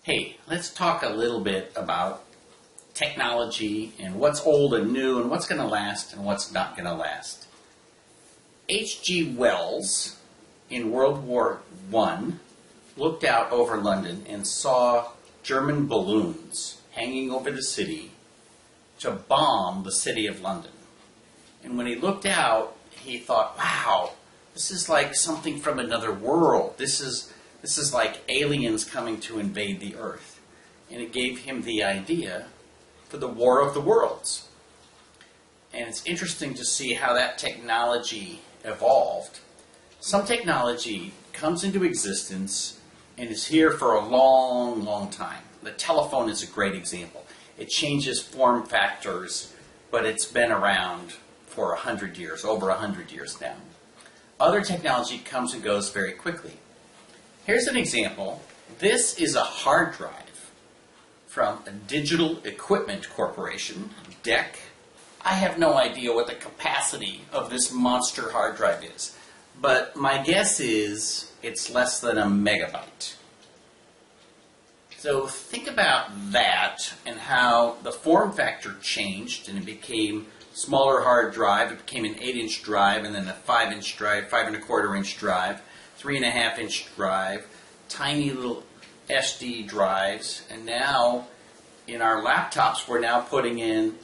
Hey, let's talk a little bit about technology and what's old and new and what's going to last and what's not going to last. H.G. Wells in World War I looked out over London and saw German balloons hanging over the city to bomb the city of London. And when he looked out, he thought, wow, this is like something from another world. This is like aliens coming to invade the earth. And it gave him the idea for the War of the Worlds. And it's interesting to see how that technology evolved. Some technology comes into existence and is here for a long, long time. The telephone is a great example. It changes form factors, but it's been around for 100 years, over 100 years now. Other technology comes and goes very quickly. Here's an example. This is a hard drive from a Digital Equipment Corporation, DEC. I have no idea what the capacity of this monster hard drive is, but my guess is it's less than a megabyte. So think about that and how the form factor changed and it became smaller hard drive. It became an 8-inch drive and then a 5-inch drive, 5.25-inch drive, 3.5-inch drive, tiny little SD drives, and now in our laptops we're now putting in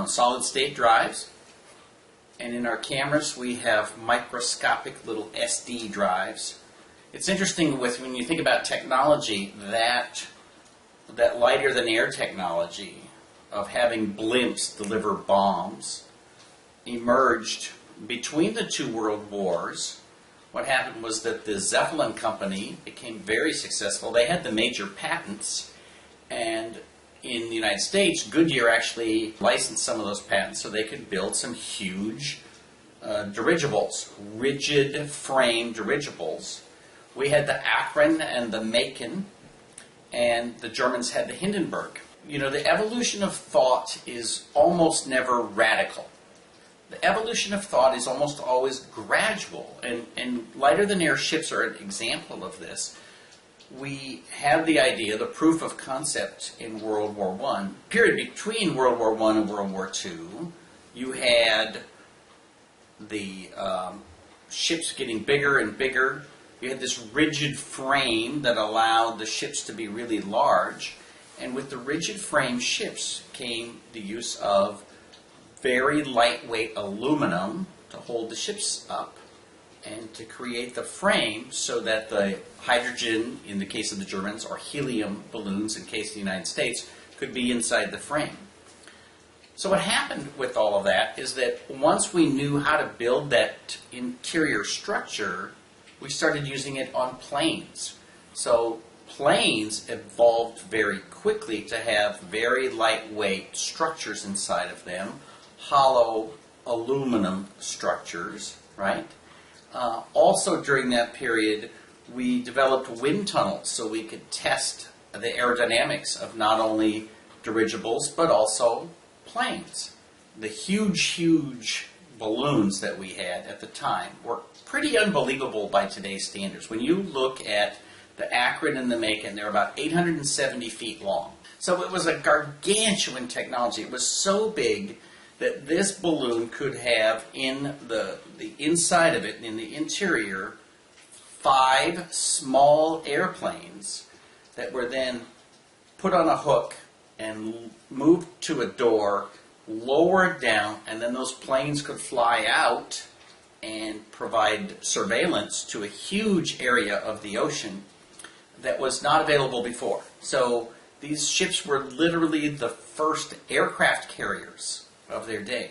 solid-state drives, and in our cameras we have microscopic little SD drives. It's interesting when you think about technology that lighter-than-air technology of having blimps deliver bombs emerged between the two world wars. What happened was that the Zeppelin company became very successful. They had the major patents, and in the United States, Goodyear actually licensed some of those patents so they could build some huge dirigibles, rigid frame dirigibles. We had the Akron and the Macon, and the Germans had the Hindenburg. You know, the evolution of thought is almost never radical. The evolution of thought is almost always gradual, and lighter-than-air ships are an example of this. We have the idea, the proof of concept in World War I. Period between World War I and World War II, you had the ships getting bigger and bigger. You had this rigid frame that allowed the ships to be really large. And with the rigid frame ships came the use of very lightweight aluminum to hold the ships up and to create the frame so that the hydrogen, in the case of the Germans, or helium balloons, in the case of the United States, could be inside the frame. So what happened with all of that is that once we knew how to build that interior structure, we started using it on planes. So planes evolved very quickly to have very lightweight structures inside of them, hollow aluminum structures, right? Also during that period, we developed wind tunnels so we could test the aerodynamics of not only dirigibles but also planes. The huge balloons that we had at the time were pretty unbelievable by today's standards. When you look at the Akron and the Macon, they're about 870 feet long. So it was a gargantuan technology. It was so big that this balloon could have in the inside of it, in the interior, 5 small airplanes that were then put on a hook and moved to a door, lowered down, and then those planes could fly out and provide surveillance to a huge area of the ocean that was not available before. So these ships were literally the first aircraft carriers of their day.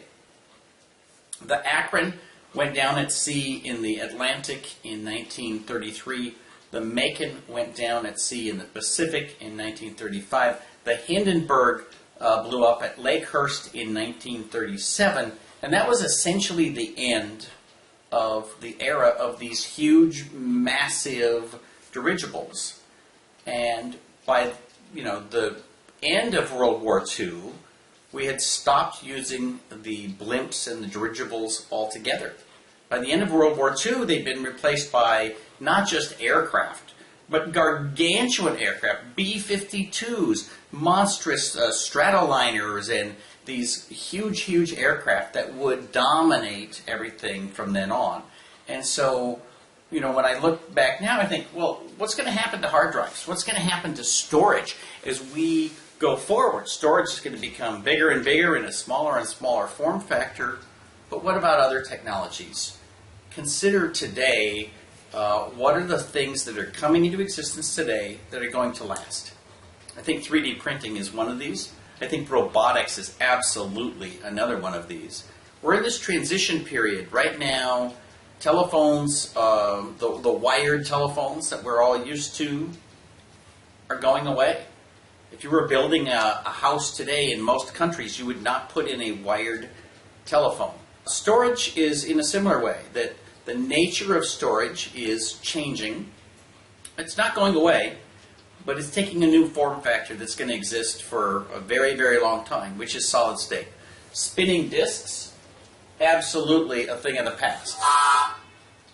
The Akron went down at sea in the Atlantic in 1933. The Macon went down at sea in the Pacific in 1935. The Hindenburg blew up at Lakehurst in 1937, and that was essentially the end of the era of these huge, massive dirigibles. And by the end of World War II, we had stopped using the blimps and the dirigibles altogether. By the end of World War II, they'd been replaced by not just aircraft, but gargantuan aircraft, B-52s, monstrous stratoliners, and these huge, huge aircraft that would dominate everything from then on. And so, you know, when I look back now, I think, well, what's going to happen to hard drives? What's going to happen to storage as we go forward? Storage is going to become bigger and bigger in a smaller and smaller form factor. But what about other technologies? Consider today, what are the things that are coming into existence today that are going to last? I think 3D printing is one of these. I think robotics is absolutely another one of these. We're in this transition period right now. Telephones, the wired telephones that we're all used to are going away. If you were building a house today in most countries, you would not put in a wired telephone. Storage is in a similar way, that the nature of storage is changing. It's not going away, but it's taking a new form factor that's going to exist for a very, very long time, which is solid state. Spinning disks, absolutely a thing of the past,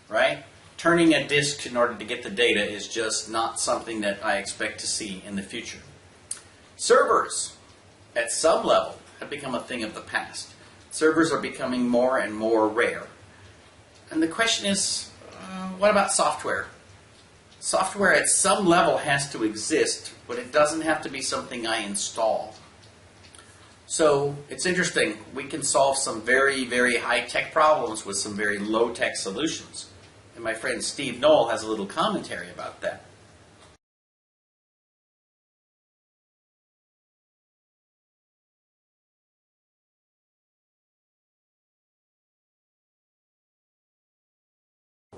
right? Turning a disk in order to get the data is just not something that I expect to see in the future. Servers, at some level, have become a thing of the past. Servers are becoming more and more rare. And the question is, what about software? Software at some level has to exist, but it doesn't have to be something I install. So it's interesting. We can solve some very, very high-tech problems with some very low-tech solutions. And my friend Steve Null has a little commentary about that.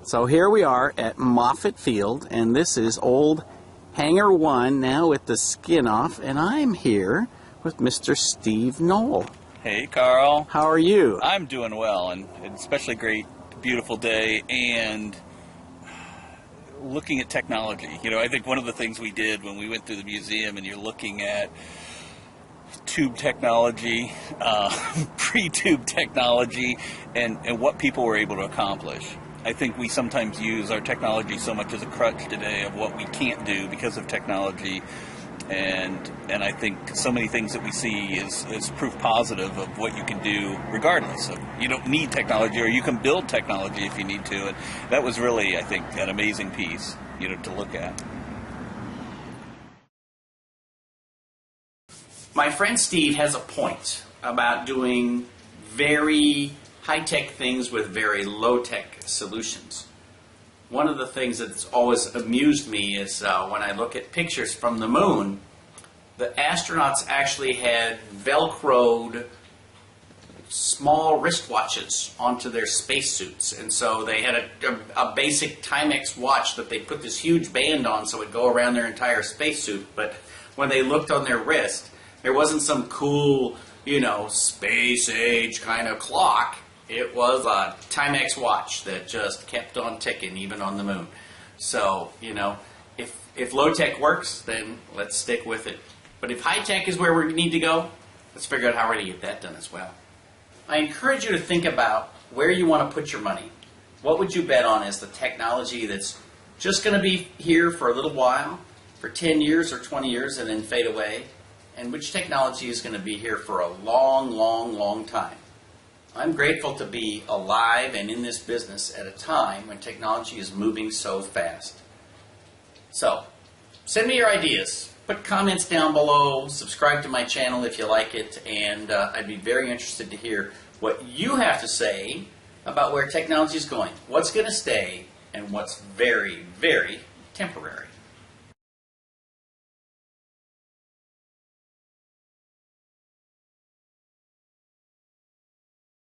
So here we are at Moffett Field, and this is old Hangar 1 now with the skin off, and I'm here with Mr. Steve Null. Hey, Karl. How are you? I'm doing well, and especially great, beautiful day, and looking at technology. You know, I think one of the things we did when we went through the museum, and you're looking at tube technology, pre-tube technology, and what people were able to accomplish. I think we sometimes use our technology so much as a crutch today of what we can't do because of technology, and I think so many things that we see is proof positive of what you can do regardless of. You don't need technology, or you can build technology if you need to, and that was really, I think, an amazing piece, you know, to look at. My friend Steve has a point about doing very high-tech things with very low-tech solutions. One of the things that's always amused me is when I look at pictures from the moon, the astronauts actually had Velcroed small wristwatches onto their spacesuits. And so they had a basic Timex watch that they put this huge band on so it would go around their entire spacesuit. But when they looked on their wrist, there wasn't some cool, you know, space-age kind of clock. It was a Timex watch that just kept on ticking even on the moon. So, you know, if low-tech works, then let's stick with it. But if high-tech is where we need to go, let's figure out how we're going to get that done as well. I encourage you to think about where you want to put your money. What would you bet on as the technology that's just going to be here for a little while, for 10 years or 20 years and then fade away? And which technology is going to be here for a long, long, long time? I'm grateful to be alive and in this business at a time when technology is moving so fast. So, send me your ideas. Put comments down below. Subscribe to my channel if you like it. And I'd be very interested to hear what you have to say about where technology is going. What's going to stay and what's very, very temporary.